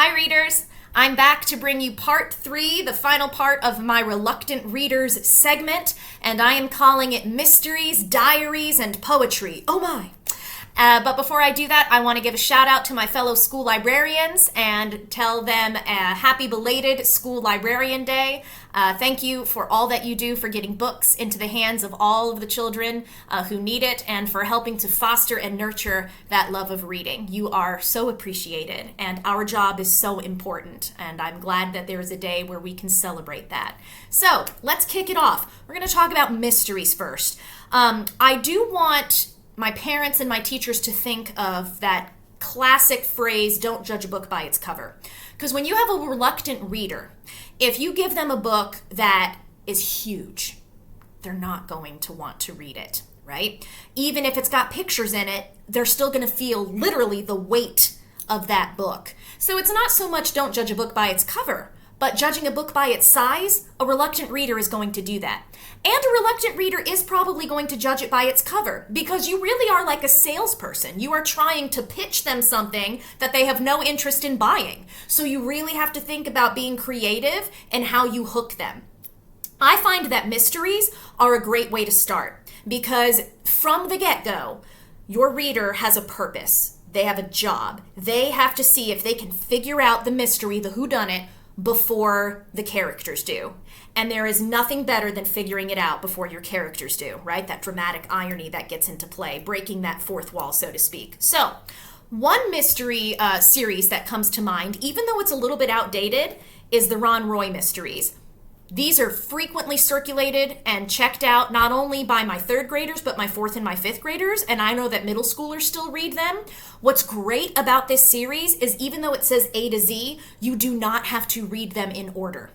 Hi, readers. I'm back to bring you part 3, the final part of my Reluctant Readers segment, and I am calling it Mysteries, Diaries, and Poetry. Oh my! But before I do that, I want to give a shout out to my fellow school librarians and tell them a happy belated School Librarian Day. Thank you for all that you do for getting books into the hands of all of the children who need it and for helping to foster and nurture that love of reading. You are so appreciated, and our job is so important, and I'm glad that there is a day where we can celebrate that. So let's kick it off. We're going to talk about mysteries first. I do want my parents and my teachers to think of that classic phrase, don't judge a book by its cover. Because when you have a reluctant reader, if you give them a book that is huge, they're not going to want to read it, right? Even if it's got pictures in it, they're still going to feel literally the weight of that book. So it's not so much don't judge a book by its cover, but judging a book by its size, a reluctant reader is going to do that. And a reluctant reader is probably going to judge it by its cover because you really are like a salesperson. You are trying to pitch them something that they have no interest in buying. So you really have to think about being creative and how you hook them. I find that mysteries are a great way to start because from the get-go, your reader has a purpose. They have a job. They have to see if they can figure out the mystery, the whodunit, before the characters do. And there is nothing better than figuring it out before your characters do, right? That dramatic irony that gets into play, breaking that fourth wall, so to speak. So, one mystery series that comes to mind, even though it's a little bit outdated, is the Ron Roy mysteries. These are frequently circulated and checked out not only by my third graders, but my fourth and my fifth graders, and I know that middle schoolers still read them. What's great about this series is even though it says A to Z, you do not have to read them in order.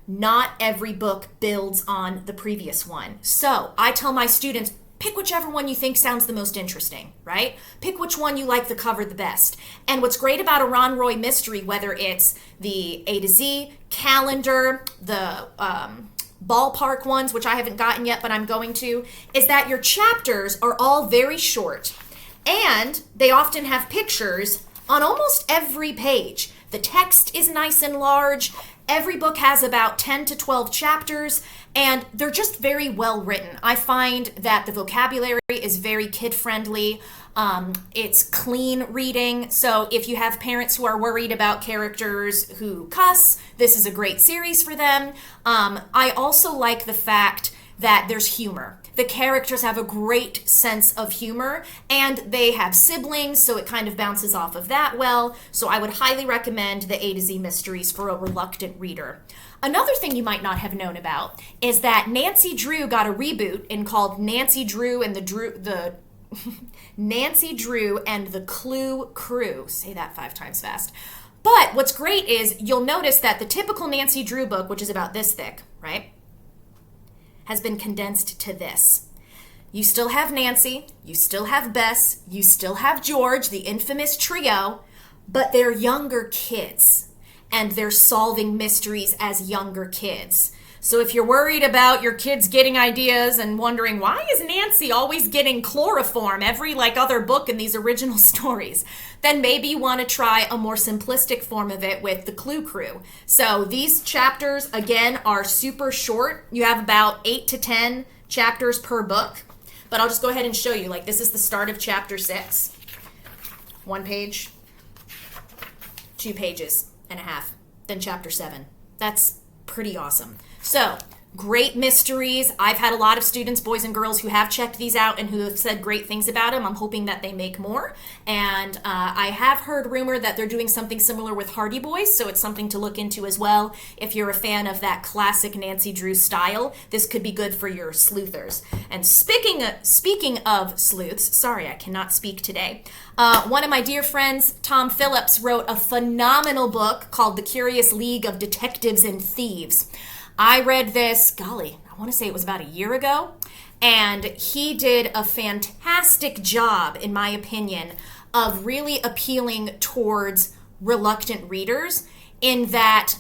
Not every book builds on the previous one. So I tell my students, pick whichever one you think sounds the most interesting, right? Pick which one you like the cover the best. And what's great about a Ron Roy mystery, whether it's the A to Z, calendar, the ballpark ones, which I haven't gotten yet, but I'm going to, is that your chapters are all very short. And they often have pictures on almost every page. The text is nice and large. Every book has about 10 to 12 chapters, and they're just very well written. I find that the vocabulary is very kid-friendly. It's clean reading, so if you have parents who are worried about characters who cuss, this is a great series for them. I also like the fact that there's humor. The characters have a great sense of humor, and they have siblings, so it kind of bounces off of that well. So I would highly recommend the A to Z mysteries for a reluctant reader. Another thing you might not have known about is that Nancy Drew got a reboot in called Nancy Drew and the Nancy Drew and the Clue Crew. Say that 5 times fast. But what's great is you'll notice that the typical Nancy Drew book, which is about this thick, right, has been condensed to this. You still have Nancy, you still have Bess, you still have George, the infamous trio, but they're younger kids, and they're solving mysteries as younger kids. So if you're worried about your kids getting ideas and wondering, why is Nancy always getting chloroform every other book in these original stories, then maybe you want to try a more simplistic form of it with the Clue Crew. So these chapters, again, are super short. You have about 8 to 10 chapters per book, but I'll just go ahead and show you. This is the start of chapter 6. 1 page, 2 pages and a half, then chapter 7. That's pretty awesome. So, great mysteries. I've had a lot of students, boys and girls, who have checked these out and who have said great things about them. I'm hoping that they make more. And I have heard rumor that they're doing something similar with Hardy Boys, so it's something to look into as well. If you're a fan of that classic Nancy Drew style, this could be good for your sleuthers. And speaking of sleuths, sorry, I cannot speak today. One of my dear friends, Tom Phillips, wrote a phenomenal book called The Curious League of Detectives and Thieves. I read this, golly, I want to say it was about a year ago, and he did a fantastic job, in my opinion, of really appealing towards reluctant readers in that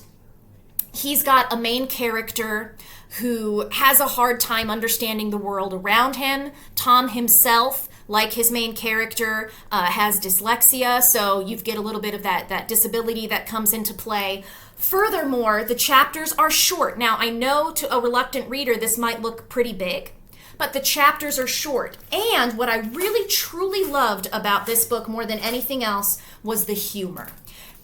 he's got a main character who has a hard time understanding the world around him. Tom himself like his main character, has dyslexia, so you get a little bit of that disability that comes into play. Furthermore, the chapters are short. Now, I know to a reluctant reader this might look pretty big, but the chapters are short. And what I really truly loved about this book more than anything else was the humor.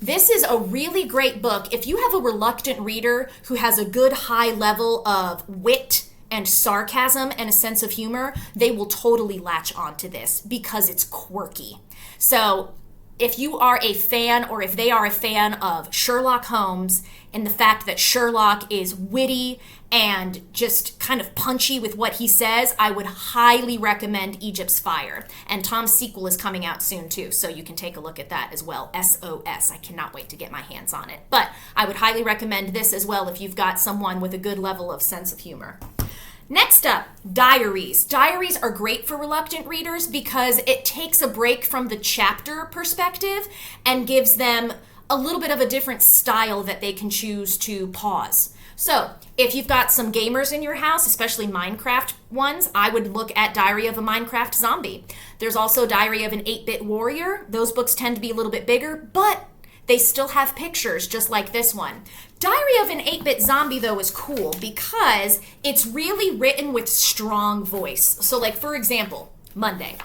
This is a really great book. If you have a reluctant reader who has a good high level of wit and sarcasm and a sense of humor, they will totally latch onto this because it's quirky. So if you are a fan, or if they are a fan of Sherlock Holmes and the fact that Sherlock is witty and just kind of punchy with what he says, I would highly recommend Egypt's Fire. And Tom's sequel is coming out soon too, so you can take a look at that as well. SOS. I cannot wait to get my hands on it. But I would highly recommend this as well if you've got someone with a good level of sense of humor. Next up, Diaries. Diaries are great for reluctant readers because it takes a break from the chapter perspective and gives them a little bit of a different style that they can choose to pause. So if you've got some gamers in your house, especially Minecraft ones, I would look at Diary of a Minecraft Zombie. There's also Diary of an 8-Bit Warrior. Those books tend to be a little bit bigger, but they still have pictures just like this one. Diary of an 8-Bit Zombie, though, is cool because it's really written with strong voice. So, like, for example, Monday.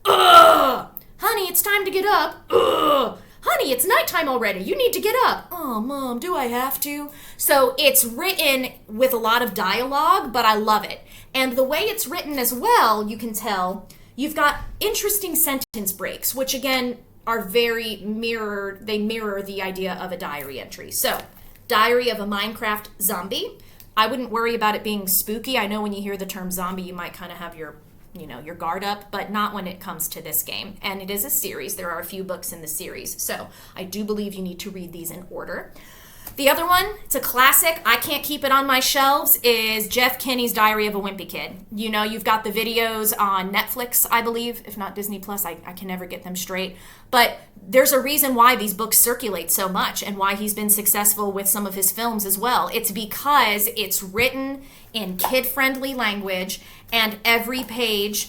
Ugh! Honey, it's time to get up. Ugh! Honey, it's nighttime already. You need to get up. Oh, Mom, do I have to? So it's written with a lot of dialogue, but I love it. And the way it's written as well, you can tell, you've got interesting sentence breaks, which again are they mirror the idea of a diary entry. So, Diary of a Minecraft Zombie. I wouldn't worry about it being spooky. I know when you hear the term zombie, you might kind of have your guard up, but not when it comes to this game. And it is a series. There are a few books in the series. So I do believe you need to read these in order. The other one, it's a classic, I can't keep it on my shelves, is Jeff Kinney's Diary of a Wimpy Kid. You know, you've got the videos on Netflix, I believe, if not Disney Plus, I can never get them straight. But there's a reason why these books circulate so much and why he's been successful with some of his films as well. It's because it's written in kid-friendly language and every page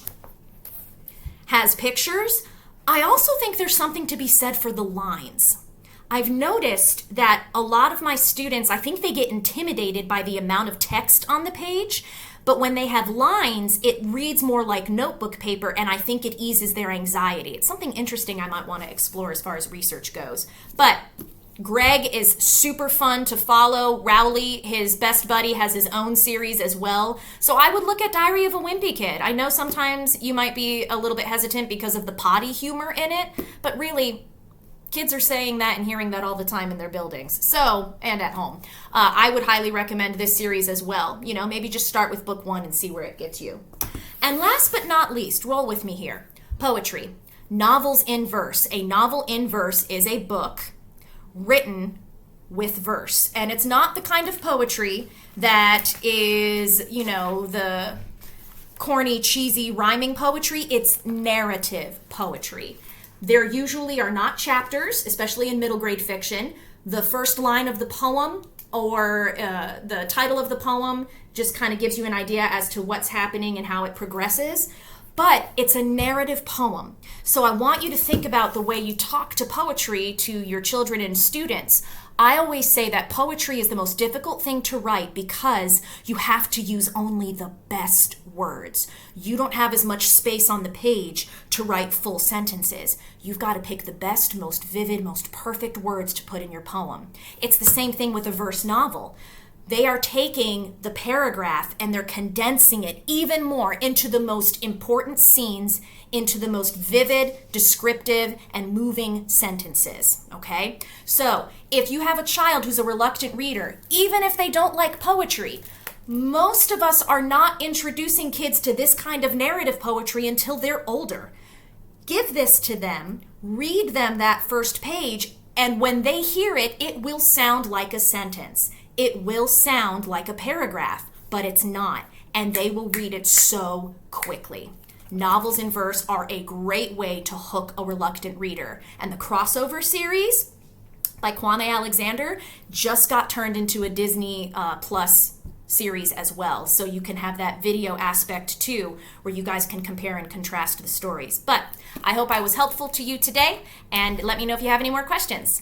has pictures. I also think there's something to be said for the lines. I've noticed that a lot of my students, I think they get intimidated by the amount of text on the page, but when they have lines, it reads more like notebook paper, and I think it eases their anxiety. It's something interesting I might want to explore as far as research goes. But Greg is super fun to follow. Rowley, his best buddy, has his own series as well. So I would look at Diary of a Wimpy Kid. I know sometimes you might be a little bit hesitant because of the potty humor in it, but really, kids are saying that and hearing that all the time in their buildings. So, and at home. I would highly recommend this series as well. You know, maybe just start with book 1 and see where it gets you. And last but not least, roll with me here. Poetry. Novels in verse. A novel in verse is a book written with verse. And it's not the kind of poetry that is, you know, the corny, cheesy, rhyming poetry. It's narrative poetry. There usually are not chapters, especially in middle grade fiction. The first line of the poem or the title of the poem just kind of gives you an idea as to what's happening and how it progresses. But it's a narrative poem. So I want you to think about the way you talk to poetry to your children and students. I always say that poetry is the most difficult thing to write because you have to use only the best words. You don't have as much space on the page to write full sentences. You've got to pick the best, most vivid, most perfect words to put in your poem. It's the same thing with a verse novel. They are taking the paragraph and they're condensing it even more into the most important scenes, into the most vivid, descriptive, and moving sentences, okay? So if you have a child who's a reluctant reader, even if they don't like poetry, most of us are not introducing kids to this kind of narrative poetry until they're older. Give this to them, read them that first page, and when they hear it, it will sound like a sentence. It will sound like a paragraph, but it's not, and they will read it so quickly. Novels in verse are a great way to hook a reluctant reader, and the crossover series by Kwame Alexander just got turned into a Disney Plus series as well, so you can have that video aspect too, where you guys can compare and contrast the stories. But I hope I was helpful to you today, and let me know if you have any more questions.